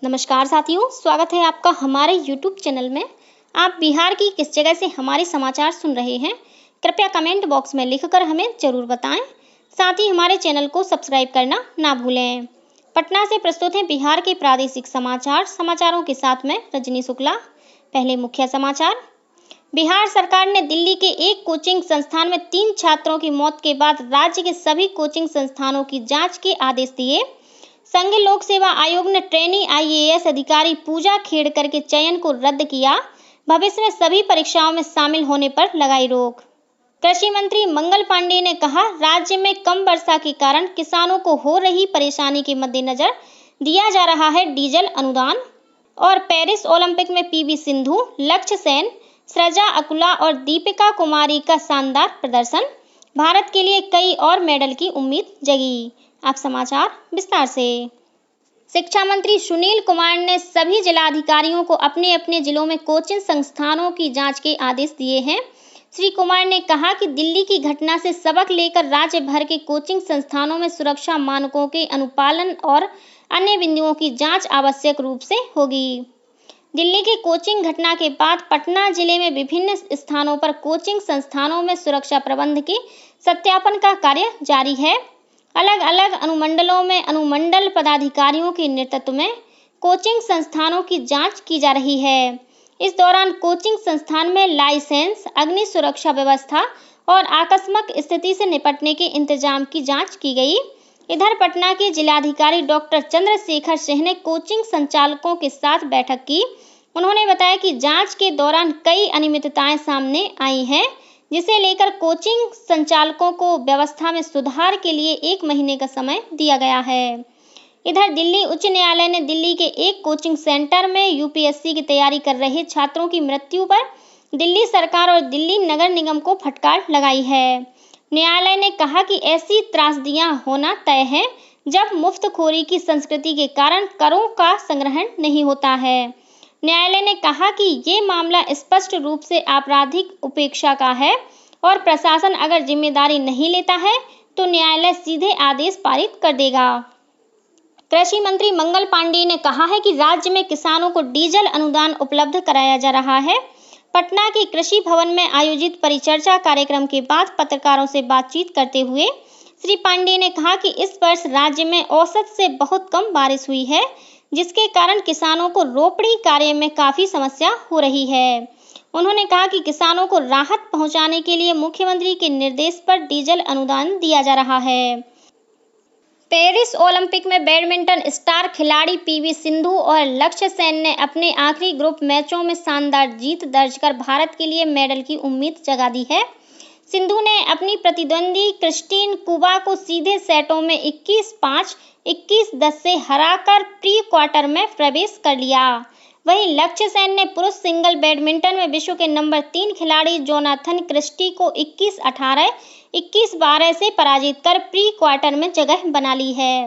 नमस्कार साथियों, स्वागत है आपका हमारे YouTube चैनल में। आप बिहार की किस जगह से हमारे समाचार सुन रहे हैं, कृपया कमेंट बॉक्स में लिखकर हमें जरूर बताएं। साथ ही हमारे चैनल को सब्सक्राइब करना ना भूलें। पटना से प्रस्तुत है बिहार के प्रादेशिक समाचार। समाचारों के साथ में रजनी शुक्ला। पहले मुख्य समाचार। बिहार सरकार ने दिल्ली के एक कोचिंग संस्थान में 3 छात्रों की मौत के बाद राज्य के सभी कोचिंग संस्थानों की जाँच के आदेश दिए। संघ लोक सेवा आयोग ने ट्रेनी IAS अधिकारी पूजा खेड़कर के चयन को रद्द किया। भविष्य में सभी परीक्षाओं में शामिल होने पर लगाई रोक। कृषि मंत्री मंगल पांडेय ने कहा, राज्य में कम वर्षा के कारण किसानों को हो रही परेशानी के मद्देनजर दिया जा रहा है डीजल अनुदान। और पेरिस ओलंपिक में PV सिंधु, लक्ष्य सेन, सृजा अकुला और दीपिका कुमारी का शानदार प्रदर्शन। भारत के लिए कई और मेडल की उम्मीद जगी। अब समाचार विस्तार से। शिक्षा मंत्री सुनील कुमार ने सभी जिलाधिकारियों को अपने अपने जिलों में कोचिंग संस्थानों की जांच के आदेश दिए हैं। श्री कुमार ने कहा कि दिल्ली की घटना से सबक लेकर राज्य भर के कोचिंग संस्थानों में सुरक्षा मानकों के अनुपालन और अन्य बिंदुओं की जांच आवश्यक रूप से होगी। दिल्ली की कोचिंग घटना के बाद पटना जिले में विभिन्न स्थानों पर कोचिंग संस्थानों में सुरक्षा प्रबंध के सत्यापन का कार्य जारी है। अलग अलग अनुमंडलों में अनुमंडल पदाधिकारियों के नेतृत्व में कोचिंग संस्थानों की जांच की जा रही है। इस दौरान कोचिंग संस्थान में लाइसेंस, अग्नि सुरक्षा व्यवस्था और आकस्मिक स्थिति से निपटने के इंतजाम की जांच की गई। इधर पटना के जिलाधिकारी डॉक्टर चंद्रशेखर सिंह ने कोचिंग संचालकों के साथ बैठक की। उन्होंने बताया कि जांच के दौरान कई अनियमितताएं सामने आई हैं, जिसे लेकर कोचिंग संचालकों को व्यवस्था में सुधार के लिए 1 महीने का समय दिया गया है। इधर दिल्ली उच्च न्यायालय ने दिल्ली के एक कोचिंग सेंटर में UPSC की तैयारी कर रहे छात्रों की मृत्यु पर दिल्ली सरकार और दिल्ली नगर निगम को फटकार लगाई है। न्यायालय ने कहा कि ऐसी त्रासदियां होना तय है जब मुफ्तखोरी की संस्कृति के कारण करों का संग्रहण नहीं होता है। न्यायालय ने कहा कि ये मामला स्पष्ट रूप से आपराधिक उपेक्षा का है और प्रशासन अगर जिम्मेदारी नहीं लेता है तो न्यायालय सीधे आदेश पारित कर देगा। कृषि मंत्री मंगल पांडेय ने कहा है कि राज्य में किसानों को डीजल अनुदान उपलब्ध कराया जा रहा है। पटना के कृषि भवन में आयोजित परिचर्चा कार्यक्रम के बाद पत्रकारों से बातचीत करते हुए श्री पांडेय ने कहा कि इस वर्ष राज्य में औसत से बहुत कम बारिश हुई है, जिसके कारण किसानों को रोपणी कार्य में काफी समस्या हो रही है। उन्होंने कहा कि किसानों को राहत पहुंचाने के लिए मुख्यमंत्री के निर्देश पर डीजल अनुदान दिया जा रहा है। पेरिस ओलंपिक में बैडमिंटन स्टार खिलाड़ी PV सिंधु और लक्ष्य सेन ने अपने आखिरी ग्रुप मैचों में शानदार जीत दर्ज कर भारत के लिए मेडल की उम्मीद जगा दी है। सिंधु ने अपनी प्रतिद्वंदी क्रिस्टीन कुबा को सीधे सेटों में 21-5, 21-10 से हराकर प्री क्वार्टर में प्रवेश कर लिया। वहीं लक्ष्य सेन ने पुरुष सिंगल बैडमिंटन में विश्व के नंबर 3 खिलाड़ी जोनाथन क्रिस्टी को 21-18, 21-12 से पराजित कर प्री क्वार्टर में जगह बना ली है।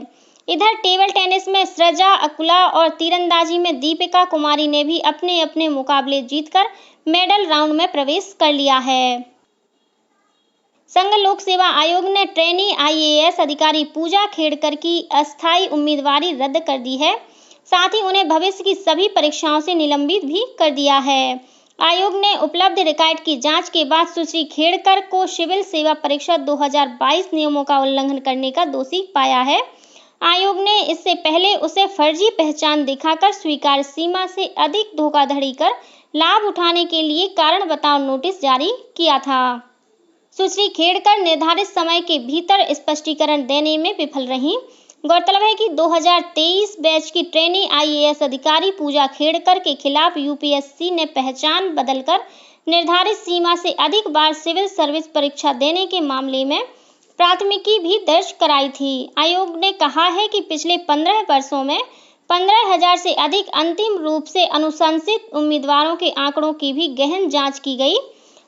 इधर टेबल टेनिस में सृजा अकुला और तीरंदाजी में दीपिका कुमारी ने भी अपने अपने मुकाबले जीतकर मेडल राउंड में प्रवेश कर लिया है। संघ लोक सेवा आयोग ने ट्रेनी IAS अधिकारी पूजा खेड़कर की अस्थायी उम्मीदवारी रद्द कर दी है। साथ ही उन्हें भविष्य की सभी परीक्षाओं से निलंबित भी कर दिया है। आयोग ने उपलब्ध रिकॉर्ड की जांच के बाद सुश्री खेड़कर को सिविल सेवा परीक्षा 2022 नियमों का उल्लंघन करने का दोषी पाया है। आयोग ने इससे पहले उसे फर्जी पहचान दिखाकर स्वीकार सीमा से अधिक धोखाधड़ी कर लाभ उठाने के लिए कारण बताओ नोटिस जारी किया था। सुश्री खेड़कर निर्धारित समय के भीतर स्पष्टीकरण देने में विफल रहीं। गौरतलब है कि 2023 बैच की ट्रेनी IAS अधिकारी पूजा खेड़कर के खिलाफ UPSC ने पहचान बदलकर निर्धारित सीमा से अधिक बार सिविल सर्विस परीक्षा देने के मामले में प्राथमिकी भी दर्ज कराई थी। आयोग ने कहा है कि पिछले 15 वर्षों में 15,000 से अधिक अंतिम रूप से अनुशंसित उम्मीदवारों के आंकड़ों की भी गहन जांच की गई।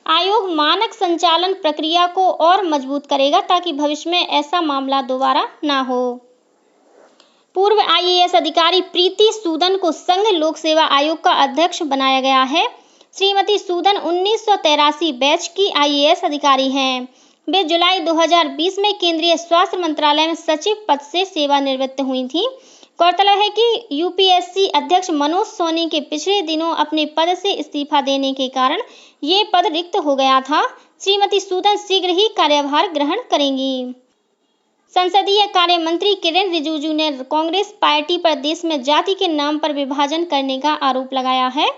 आयोग मानक संचालन प्रक्रिया को और मजबूत करेगा ताकि भविष्य में ऐसा मामला दोबारा ना हो। पूर्व IAS अधिकारी प्रीति सूदन को संघ लोक सेवा आयोग का अध्यक्ष बनाया गया है। श्रीमती सूदन 1983 बैच की IAS अधिकारी हैं। वे जुलाई 2020 में केंद्रीय स्वास्थ्य मंत्रालय में सचिव पद से सेवानिवृत्त हुई थीं। गौरतलब है कि यूपीएससी अध्यक्ष मनोज सोनी के पिछले दिनों अपने पद से इस्तीफा देने के कारण ये पद रिक्त हो गया था। श्रीमती सूदन शीघ्र ही कार्यभार ग्रहण करेंगी। संसदीय कार्य मंत्री किरेन रिजिजू ने कांग्रेस पार्टी पर देश में जाति के नाम पर विभाजन करने का आरोप लगाया है।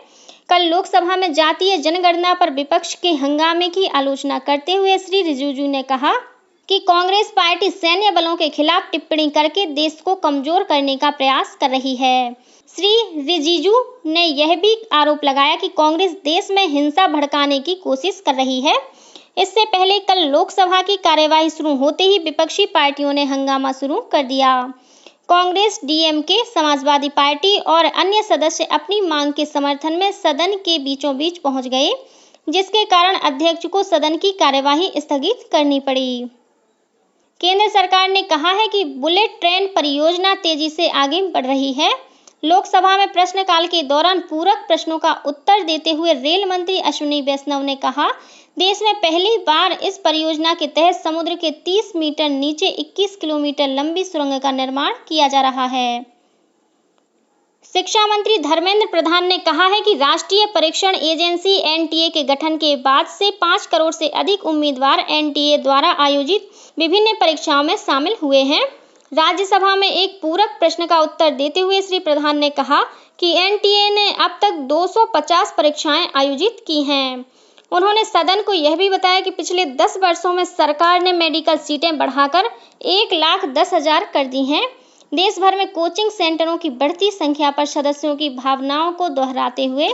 कल लोकसभा में जातीय जनगणना पर विपक्ष के हंगामे की आलोचना करते हुए श्री रिजिजू ने कहा कि कांग्रेस पार्टी सैन्य बलों के खिलाफ टिप्पणी करके देश को कमजोर करने का प्रयास कर रही है। श्री रिजिजू ने यह भी आरोप लगाया कि कांग्रेस देश में हिंसा भड़काने की कोशिश कर रही है। इससे पहले कल लोकसभा की कार्यवाही शुरू होते ही विपक्षी पार्टियों ने हंगामा शुरू कर दिया। कांग्रेस, डीएमके, समाजवादी पार्टी और अन्य सदस्य अपनी मांग के समर्थन में सदन के बीचों बीच पहुंच गए, जिसके कारण अध्यक्ष को सदन की कार्यवाही स्थगित करनी पड़ी। केंद्र सरकार ने कहा है कि बुलेट ट्रेन परियोजना तेजी से आगे बढ़ रही है। लोकसभा में प्रश्नकाल के दौरान पूरक प्रश्नों का उत्तर देते हुए रेल मंत्री अश्विनी वैष्णव ने कहा, देश में पहली बार इस परियोजना के तहत समुद्र के 30 मीटर नीचे 21 किलोमीटर लंबी सुरंग का निर्माण किया जा रहा है। शिक्षा मंत्री धर्मेंद्र प्रधान ने कहा है कि राष्ट्रीय परीक्षण एजेंसी एनटीए के गठन के बाद से 5 करोड़ से अधिक उम्मीदवार एनटीए द्वारा आयोजित विभिन्न परीक्षाओं में शामिल हुए हैं। राज्यसभा में एक पूरक प्रश्न का उत्तर देते हुए श्री प्रधान ने कहा कि एनटीए ने अब तक 250 परीक्षाएं आयोजित की हैं। उन्होंने सदन को यह भी बताया कि पिछले 10 वर्षों में सरकार ने मेडिकल सीटें बढ़ाकर 1,10,000 कर दी हैं। देश भर में कोचिंग सेंटरों की बढ़ती संख्या पर सदस्यों की भावनाओं को दोहराते हुए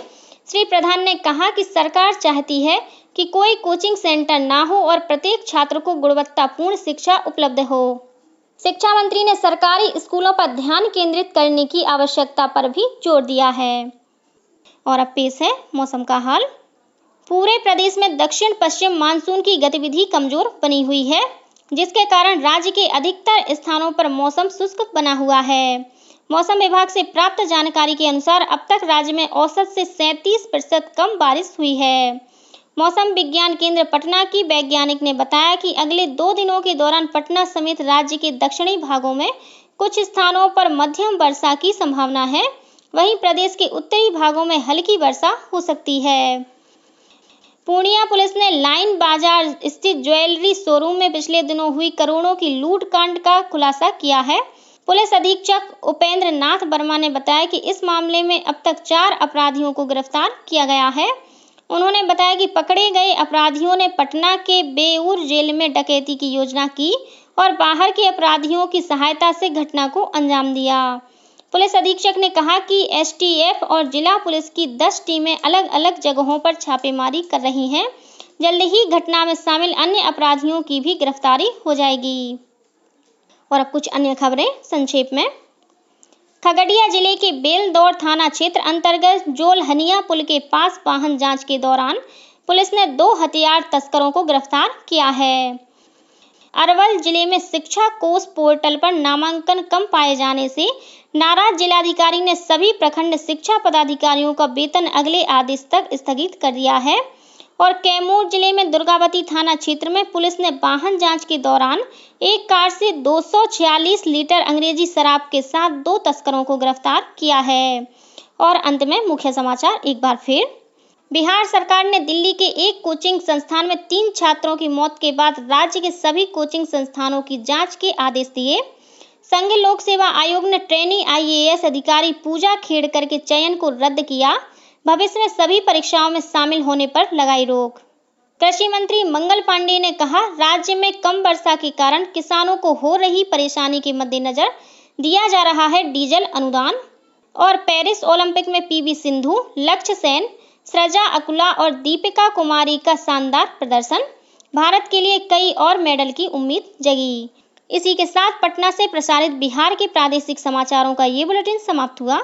श्री प्रधान ने कहा कि सरकार चाहती है कि कोई कोचिंग सेंटर ना हो और प्रत्येक छात्र को गुणवत्तापूर्ण शिक्षा उपलब्ध हो। शिक्षा मंत्री ने सरकारी स्कूलों पर ध्यान केंद्रित करने की आवश्यकता पर भी जोर दिया है। और अब पेश है मौसम का हाल। पूरे प्रदेश में दक्षिण पश्चिम मानसून की गतिविधि कमजोर बनी हुई है, जिसके कारण राज्य के अधिकतर स्थानों पर मौसम शुष्क बना हुआ है। मौसम विभाग से प्राप्त जानकारी के अनुसार अब तक राज्य में औसत से 37% कम बारिश हुई है। मौसम विज्ञान केंद्र पटना की वैज्ञानिक ने बताया कि अगले 2 दिनों के दौरान पटना समेत राज्य के दक्षिणी भागों में कुछ स्थानों पर मध्यम वर्षा की संभावना है। वहीं प्रदेश के उत्तरी भागों में हल्की वर्षा हो सकती है। पूर्णिया पुलिस ने लाइन बाजार स्थित ज्वेलरी शोरूम में पिछले दिनों हुई करोड़ों की लूट कांड का खुलासा किया है। पुलिस अधीक्षक उपेंद्र नाथ वर्मा ने बताया कि इस मामले में अब तक 4 अपराधियों को गिरफ्तार किया गया है। उन्होंने बताया कि पकड़े गए अपराधियों ने पटना के बेऊर जेल में डकैती की योजना की और बाहर के अपराधियों की सहायता से घटना को अंजाम दिया। पुलिस अधीक्षक ने कहा कि एसटीएफ और जिला पुलिस की 10 टीमें अलग अलग जगहों पर छापेमारी कर रही हैं। जल्द ही घटना में शामिल अन्य अपराधियों की भी गिरफ्तारी हो जाएगी। और अब कुछ अन्य खबरें संक्षेप में। खगड़िया जिले के बेलदौर थाना क्षेत्र अंतर्गत जोलहनिया पुल के पास वाहन जांच के दौरान पुलिस ने 2 हथियार तस्करों को गिरफ्तार किया है। अरवल जिले में शिक्षा कोष पोर्टल पर नामांकन कम पाए जाने से नाराज जिलाधिकारी ने सभी प्रखंड शिक्षा पदाधिकारियों का वेतन अगले आदेश तक स्थगित कर दिया है। और कैमूर जिले में दुर्गावती थाना क्षेत्र में पुलिस ने वाहन जांच के दौरान एक कार से 246 लीटर अंग्रेजी शराब के साथ 2 तस्करों को गिरफ्तार किया है। और अंत में मुख्य समाचार एक बार फिर। बिहार सरकार ने दिल्ली के एक कोचिंग संस्थान में 3 छात्रों की मौत के बाद राज्य के सभी कोचिंग संस्थानों की जांच के आदेश दिए। संघ लोक सेवा आयोग ने ट्रेनी आईएएस अधिकारी पूजा खेड़कर के चयन को रद्द किया। भविष्य में सभी परीक्षाओं में शामिल होने पर लगाई रोक। कृषि मंत्री मंगल पांडे ने कहा, राज्य में कम वर्षा के कारण किसानों को हो रही परेशानी के मद्देनजर दिया जा रहा है डीजल अनुदान। और पेरिस ओलंपिक में पीवी सिंधु, लक्ष्य सेन, सृजा अकुला और दीपिका कुमारी का शानदार प्रदर्शन। भारत के लिए कई और मेडल की उम्मीद जगी। इसी के साथ पटना से प्रसारित बिहार के प्रादेशिक समाचारों का ये बुलेटिन समाप्त हुआ।